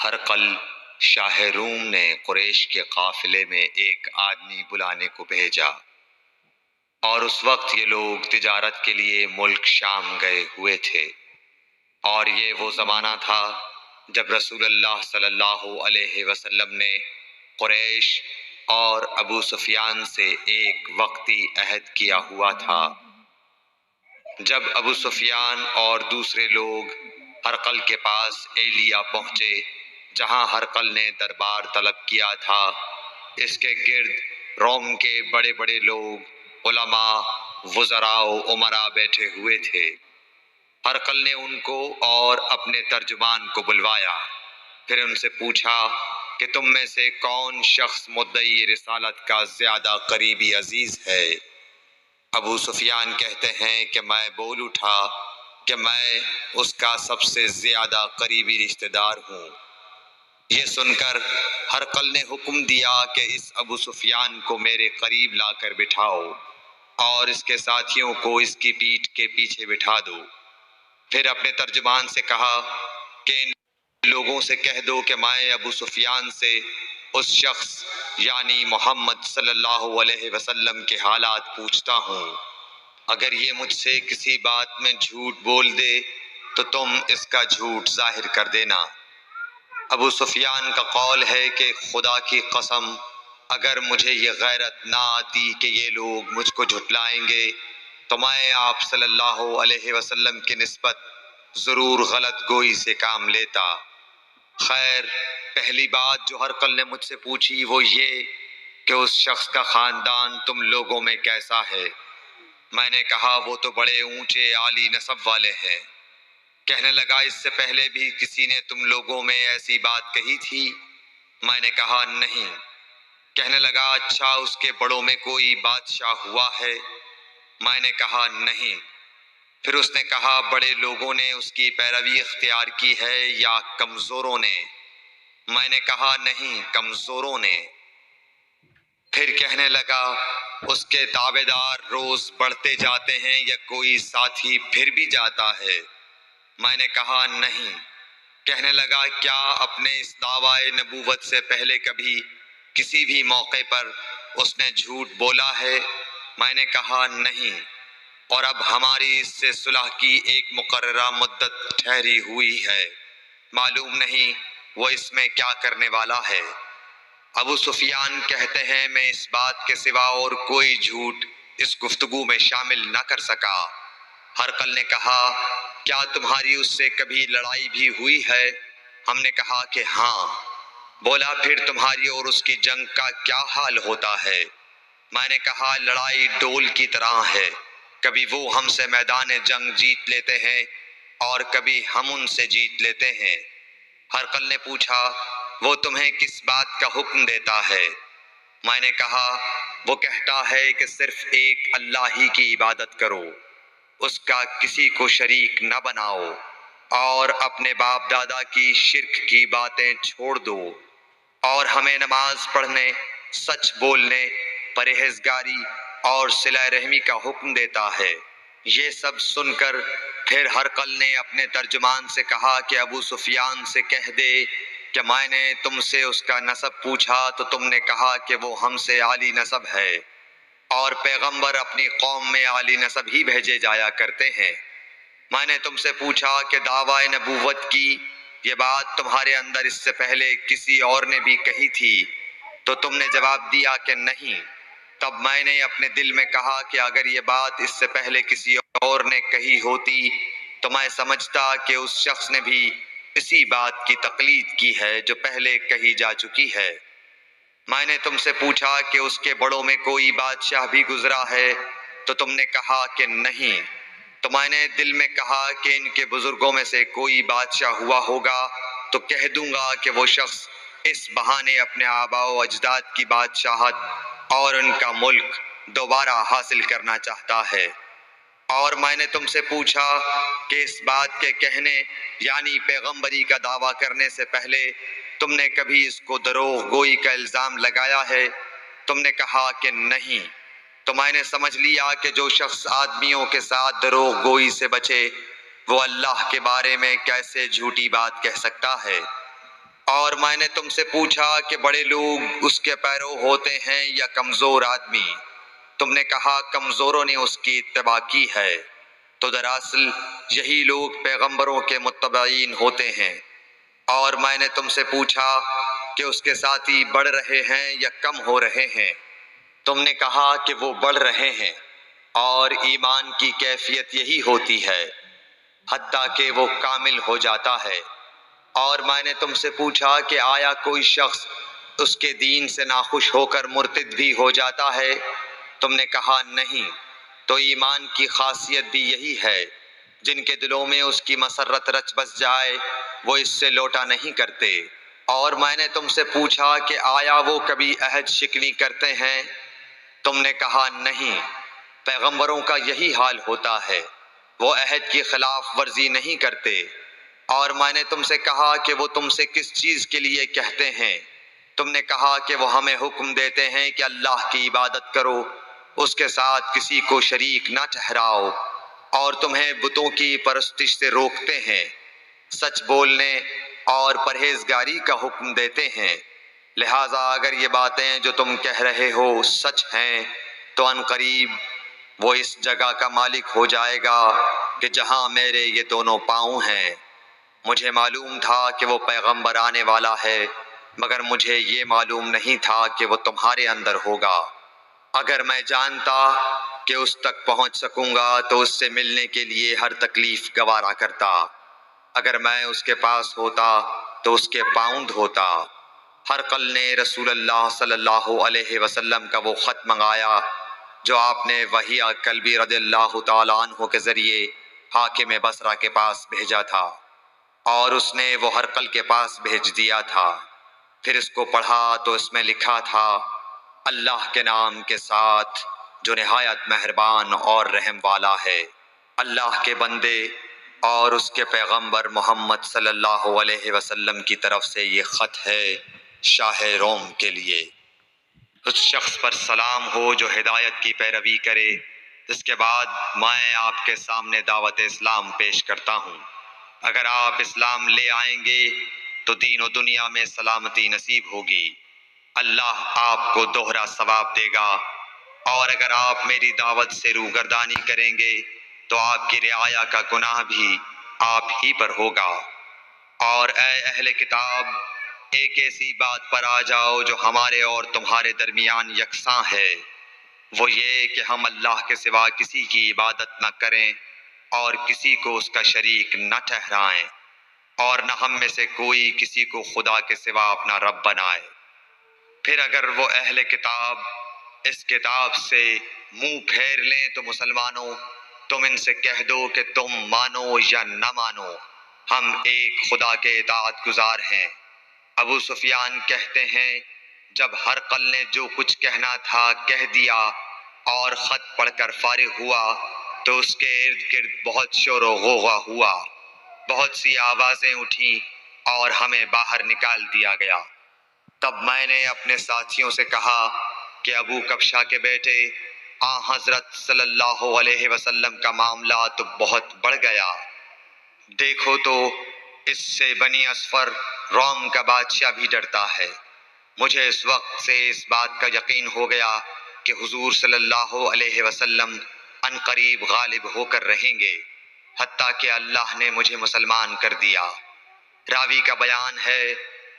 ہرقل شاہ روم نے قریش کے قافلے میں ایک آدمی بلانے کو بھیجا، اور اس وقت یہ لوگ تجارت کے لیے ملک شام گئے ہوئے تھے، اور یہ وہ زمانہ تھا جب رسول اللہ صلی اللہ علیہ وسلم نے قریش اور ابو سفیان سے ایک وقتی عہد کیا ہوا تھا۔ جب ابو سفیان اور دوسرے لوگ ہرقل کے پاس ایلیا پہنچے جہاں ہرقل نے دربار طلب کیا تھا، اس کے گرد روم کے بڑے بڑے لوگ، علماء، وزراء و امراء بیٹھے ہوئے تھے۔ ہرقل نے ان کو اور اپنے ترجمان کو بلوایا، پھر ان سے پوچھا کہ تم میں سے کون شخص مدعی رسالت کا زیادہ قریبی عزیز ہے؟ ابو سفیان کہتے ہیں کہ میں بول اٹھا کہ میں اس کا سب سے زیادہ قریبی رشتہ دار ہوں۔ یہ سن کر ہرقل نے حکم دیا کہ اس ابو سفیان کو میرے قریب لا کر بٹھاؤ اور اس کے ساتھیوں کو اس کی پیٹھ کے پیچھے بٹھا دو۔ پھر اپنے ترجمان سے کہا کہ ان لوگوں سے کہہ دو کہ میں ابو سفیان سے اس شخص یعنی محمد صلی اللہ علیہ وسلم کے حالات پوچھتا ہوں۔ اگر یہ مجھ سے کسی بات میں جھوٹ بول دے تو تم اس کا جھوٹ ظاہر کر دینا۔ ابو سفیان کا قول ہے کہ خدا کی قسم، اگر مجھے یہ غیرت نہ آتی کہ یہ لوگ مجھ کو جھٹلائیں گے تو میں آپ صلی اللہ علیہ وسلم کی نسبت ضرور غلط گوئی سے کام لیتا۔ خیر، پہلی بات جو ہرقل نے مجھ سے پوچھی وہ یہ کہ اس شخص کا خاندان تم لوگوں میں کیسا ہے؟ میں نے کہا وہ تو بڑے اونچے عالی نسب والے ہیں۔ کہنے لگا اس سے پہلے بھی کسی نے تم لوگوں میں ایسی بات کہی تھی؟ میں نے کہا نہیں۔ کہنے لگا اچھا اس کے بڑوں میں کوئی بادشاہ ہوا ہے؟ میں نے کہا نہیں۔ پھر اس نے کہا بڑے لوگوں نے اس کی پیروی اختیار کی ہے یا کمزوروں نے؟ میں نے کہا نہیں، کمزوروں نے۔ پھر کہنے لگا اس کے تابعدار روز بڑھتے جاتے ہیں یا کوئی ساتھی پھر بھی جاتا ہے؟ میں نے کہا نہیں۔ کہنے لگا کیا اپنے اس دعویٰ نبوت سے پہلے کبھی کسی بھی موقع پر اس نے جھوٹ بولا ہے؟ میں نے کہا نہیں، اور اب ہماری اس سے صلح کی ایک مقررہ مدت ٹھہری ہوئی ہے، معلوم نہیں وہ اس میں کیا کرنے والا ہے۔ ابو سفیان کہتے ہیں میں اس بات کے سوا اور کوئی جھوٹ اس گفتگو میں شامل نہ کر سکا۔ ہرقل نے کہا کیا تمہاری اس سے کبھی لڑائی بھی ہوئی ہے؟ ہم نے کہا کہ ہاں۔ بولا پھر تمہاری اور اس کی جنگ کا کیا حال ہوتا ہے؟ میں نے کہا لڑائی ڈول کی طرح ہے، کبھی وہ ہم سے میدان جنگ جیت لیتے ہیں اور کبھی ہم ان سے جیت لیتے ہیں۔ ہرقل نے پوچھا وہ تمہیں کس بات کا حکم دیتا ہے؟ میں نے کہا وہ کہتا ہے کہ صرف ایک اللہ ہی کی عبادت کرو، اس کا کسی کو شریک نہ بناؤ، اور اپنے باپ دادا کی شرک کی باتیں چھوڑ دو، اور ہمیں نماز پڑھنے، سچ بولنے، پرہیزگاری اور صلہ رحمی کا حکم دیتا ہے۔ یہ سب سن کر پھر ہرقل نے اپنے ترجمان سے کہا کہ ابو سفیان سے کہہ دے کہ میں نے تم سے اس کا نسب پوچھا تو تم نے کہا کہ وہ ہم سے عالی نسب ہے، اور پیغمبر اپنی قوم میں عالی نسب ہی بھیجے جایا کرتے ہیں۔ میں نے تم سے پوچھا کہ دعویٰ نبوت کی یہ بات تمہارے اندر اس سے پہلے کسی اور نے بھی کہی تھی تو تم نے جواب دیا کہ نہیں۔ تب میں نے اپنے دل میں کہا کہ اگر یہ بات اس سے پہلے کسی اور نے کہی ہوتی تو میں سمجھتا کہ اس شخص نے بھی اسی بات کی تقلید کی ہے جو پہلے کہی جا چکی ہے۔ میں نے تم سے پوچھا کہ اس کے بڑوں میں کوئی بادشاہ بھی گزرا ہے تو تم نے کہا کہ نہیں۔ تو میں نے دل میں کہا کہ ان کے بزرگوں میں سے کوئی بادشاہ ہوا ہوگا تو کہہ دوں گا کہ وہ شخص اس بہانے اپنے آباء و اجداد کی بادشاہت اور ان کا ملک دوبارہ حاصل کرنا چاہتا ہے۔ اور میں نے تم سے پوچھا کہ اس بات کے کہنے یعنی پیغمبری کا دعویٰ کرنے سے پہلے تم نے کبھی اس کو دروغ گوئی کا الزام لگایا ہے؟ تم نے کہا کہ نہیں۔ تو میں نے سمجھ لیا کہ جو شخص آدمیوں کے ساتھ دروغ گوئی سے بچے وہ اللہ کے بارے میں کیسے جھوٹی بات کہہ سکتا ہے۔ اور میں نے تم سے پوچھا کہ بڑے لوگ اس کے پیرو ہوتے ہیں یا کمزور آدمی؟ تم نے کہا کمزوروں نے اس کی اتباع کی ہے۔ تو دراصل یہی لوگ پیغمبروں کے متبعین ہوتے ہیں۔ اور میں نے تم سے پوچھا کہ اس کے ساتھی بڑھ رہے ہیں یا کم ہو رہے ہیں؟ تم نے کہا کہ وہ بڑھ رہے ہیں، اور ایمان کی کیفیت یہی ہوتی ہے حتیٰ کہ وہ کامل ہو جاتا ہے۔ اور میں نے تم سے پوچھا کہ آیا کوئی شخص اس کے دین سے ناخوش ہو کر مرتد بھی ہو جاتا ہے؟ تم نے کہا نہیں۔ تو ایمان کی خاصیت بھی یہی ہے، جن کے دلوں میں اس کی مسرت رچ بس جائے وہ اس سے لوٹا نہیں کرتے۔ اور میں نے تم سے پوچھا کہ آیا وہ کبھی عہد شکنی کرتے ہیں؟ تم نے کہا نہیں۔ پیغمبروں کا یہی حال ہوتا ہے، وہ عہد کی خلاف ورزی نہیں کرتے۔ اور میں نے تم سے کہا کہ وہ تم سے کس چیز کے لیے کہتے ہیں؟ تم نے کہا کہ وہ ہمیں حکم دیتے ہیں کہ اللہ کی عبادت کرو، اس کے ساتھ کسی کو شریک نہ ٹھہراؤ، اور تمہیں بتوں کی پرستش سے روکتے ہیں، سچ بولنے اور پرہیزگاری کا حکم دیتے ہیں۔ لہٰذا اگر یہ باتیں جو تم کہہ رہے ہو سچ ہیں تو ان قریب وہ اس جگہ کا مالک ہو جائے گا کہ جہاں میرے یہ دونوں پاؤں ہیں۔ مجھے معلوم تھا کہ وہ پیغمبر آنے والا ہے، مگر مجھے یہ معلوم نہیں تھا کہ وہ تمہارے اندر ہوگا۔ اگر میں جانتا کہ اس تک پہنچ سکوں گا تو اس سے ملنے کے لیے ہر تکلیف گوارا کرتا۔ اگر میں اس کے پاس ہوتا تو اس کے پاؤں دھوتا۔ ہرقل نے رسول اللہ صلی اللہ علیہ وسلم کا وہ خط منگایا جو آپ نے وحیہ کلبی رضی اللہ تعالیٰ عنہ کے ذریعے حاکم بصرہ کے پاس بھیجا تھا، اور اس نے وہ ہرقل کے پاس بھیج دیا تھا۔ پھر اس کو پڑھا تو اس میں لکھا تھا، اللہ کے نام کے ساتھ جو نہایت مہربان اور رحم والا ہے۔ اللہ کے بندے اور اس کے پیغمبر محمد صلی اللہ علیہ وسلم کی طرف سے یہ خط ہے شاہ روم کے لیے۔ اس شخص پر سلام ہو جو ہدایت کی پیروی کرے۔ اس کے بعد میں آپ کے سامنے دعوت اسلام پیش کرتا ہوں۔ اگر آپ اسلام لے آئیں گے تو دین و دنیا میں سلامتی نصیب ہوگی، اللہ آپ کو دوہرا ثواب دے گا۔ اور اگر آپ میری دعوت سے روگردانی کریں گے تو آپ کی رعایا کا گناہ بھی آپ ہی پر ہوگا۔ اور اے اہل کتاب، ایک ایسی بات پر آ جاؤ جو ہمارے اور تمہارے درمیان یکساں ہے، وہ یہ کہ ہم اللہ کے سوا کسی کی عبادت نہ کریں اور کسی کو اس کا شریک نہ ٹھہرائیں، اور نہ ہم میں سے کوئی کسی کو خدا کے سوا اپنا رب بنائے۔ پھر اگر وہ اہل کتاب اس کتاب سے منہ پھیر لیں تو مسلمانوں، تم ان سے کہہ دو کہ تم مانو یا نہ مانو، ہم ایک خدا کے اطاعت گزار ہیں۔ ابو سفیان کہتے ہیں، جب ہرقل نے جو کچھ کہنا تھا کہہ دیا اور خط پڑھ کر فارغ ہوا تو اس کے ارد گرد بہت شور و غوغا ہوا، بہت سی آوازیں اٹھیں اور ہمیں باہر نکال دیا گیا۔ تب میں نے اپنے ساتھیوں سے کہا کہ ابو کبشہ کے بیٹے حضرت صلی اللہ علیہ وسلم کا معاملہ تو بہت بڑھ گیا۔ دیکھو تو اس سے بنی اصفر روم کا بادشاہ بھی ڈرتا ہے۔ مجھے اس وقت سے اس بات کا یقین ہو گیا کہ حضور صلی اللہ علیہ وسلم ان قریب غالب ہو کر رہیں گے، حتیٰ کہ اللہ نے مجھے مسلمان کر دیا۔ راوی کا بیان ہے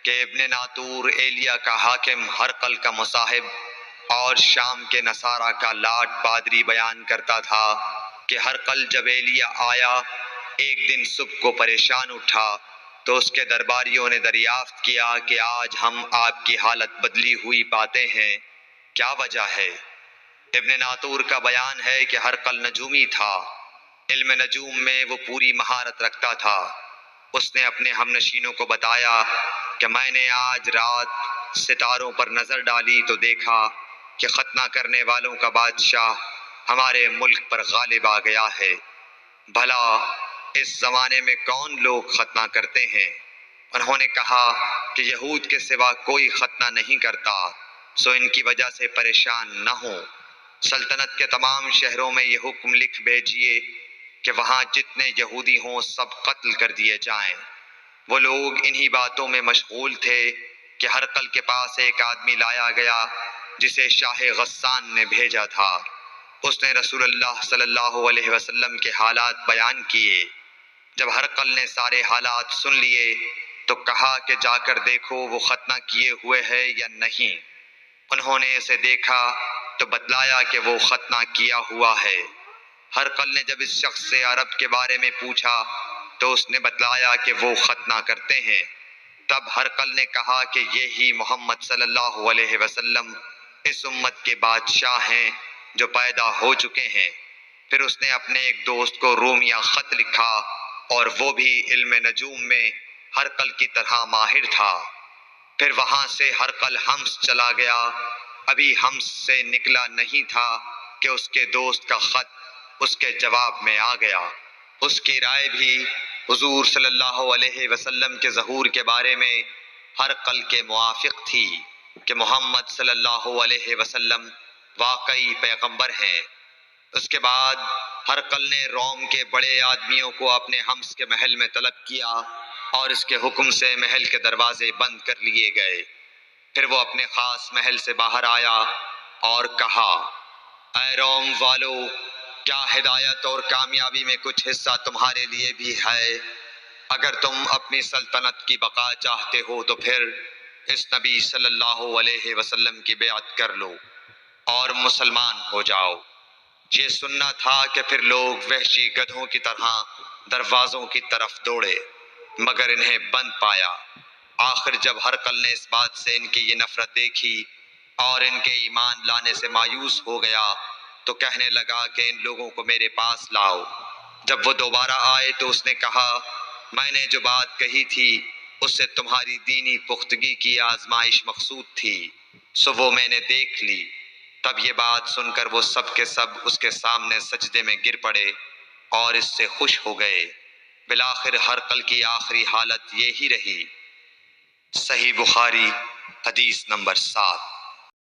کہ ابن ناطور ایلیا کا حاکم ہرقل کا مصاحب اور شام کے نصارہ کا لاٹ پادری بیان کرتا تھا کہ ہرقل جب ایلیا آیا ایک دن صبح کو پریشان اٹھا تو اس کے درباریوں نے دریافت کیا کہ آج ہم آپ کی حالت بدلی ہوئی پاتے ہیں، کیا وجہ ہے؟ ابن ناطور کا بیان ہے کہ ہرقل نجومی تھا، علم نجوم میں وہ پوری مہارت رکھتا تھا۔ اس نے اپنے ہم نشینوں کو بتایا کہ میں نے آج رات ستاروں پر نظر ڈالی تو دیکھا کہ ختنہ کرنے والوں کا بادشاہ ہمارے ملک پر غالب آ گیا ہے۔ بھلا اس زمانے میں کون لوگ ختنہ کرتے ہیں؟ انہوں نے کہا کہ یہود کے سوا کوئی ختنہ نہیں کرتا، سو ان کی وجہ سے پریشان نہ ہوں۔ سلطنت کے تمام شہروں میں یہ حکم لکھ بھیجیے کہ وہاں جتنے یہودی ہوں سب قتل کر دیے جائیں۔ وہ لوگ انہی باتوں میں مشغول تھے کہ ہرقل کے پاس ایک آدمی لایا گیا جسے شاہ غسان نے بھیجا تھا۔ اس نے رسول اللہ صلی اللہ علیہ وسلم کے حالات بیان کیے۔ جب ہرقل نے سارے حالات سن لیے تو کہا کہ جا کر دیکھو وہ ختنہ کیے ہوئے ہے یا نہیں۔ انہوں نے اسے دیکھا تو بتلایا کہ وہ ختنہ کیا ہوا ہے۔ ہرقل نے جب اس شخص سے عرب کے بارے میں پوچھا تو اس نے بتلایا کہ وہ ختنہ کرتے ہیں۔ تب ہرقل نے کہا کہ یہی محمد صلی اللہ علیہ وسلم اس امت کے بادشاہ ہیں جو پیدا ہو چکے ہیں۔ پھر اس نے اپنے ایک دوست کو رومیہ خط لکھا اور وہ بھی علم نجوم میں ہرقل کی طرح ماہر تھا۔ پھر وہاں سے ہرقل حمص چلا گیا۔ ابھی حمص سے نکلا نہیں تھا کہ اس کے دوست کا خط اس کے جواب میں آ گیا۔ اس کی رائے بھی حضور صلی اللہ علیہ وسلم کے ظہور کے بارے میں ہرقل کے موافق تھی کہ محمد صلی اللہ علیہ وسلم واقعی پیغمبر ہیں۔ اس کے بعد ہرقل نے روم کے بڑے آدمیوں کو اپنے حمص کے محل میں طلب کیا اور اس کے حکم سے محل کے دروازے بند کر لیے گئے۔ پھر وہ اپنے خاص محل سے باہر آیا اور کہا، اے روم والو، کیا ہدایت اور کامیابی میں کچھ حصہ تمہارے لیے بھی ہے؟ اگر تم اپنی سلطنت کی بقا چاہتے ہو تو پھر اس نبی صلی اللہ علیہ وسلم کی بیعت کر لو اور مسلمان ہو جاؤ۔ یہ سننا تھا کہ پھر لوگ وحشی گدھوں کی طرح دروازوں کی طرف دوڑے مگر انہیں بند پایا۔ آخر جب ہرقل نے اس بات سے ان کی یہ نفرت دیکھی اور ان کے ایمان لانے سے مایوس ہو گیا تو کہنے لگا کہ ان لوگوں کو میرے پاس لاؤ۔ جب وہ دوبارہ آئے تو اس نے کہا، میں نے جو بات کہی تھی اس سے تمہاری دینی پختگی کی آزمائش مقصود تھی، سو وہ میں نے دیکھ لی۔ تب یہ بات سن کر وہ سب کے سب اس کے سامنے سجدے میں گر پڑے اور اس سے خوش ہو گئے۔ بالآخر ہرقل کی آخری حالت یہی رہی۔ صحیح بخاری حدیث نمبر 7۔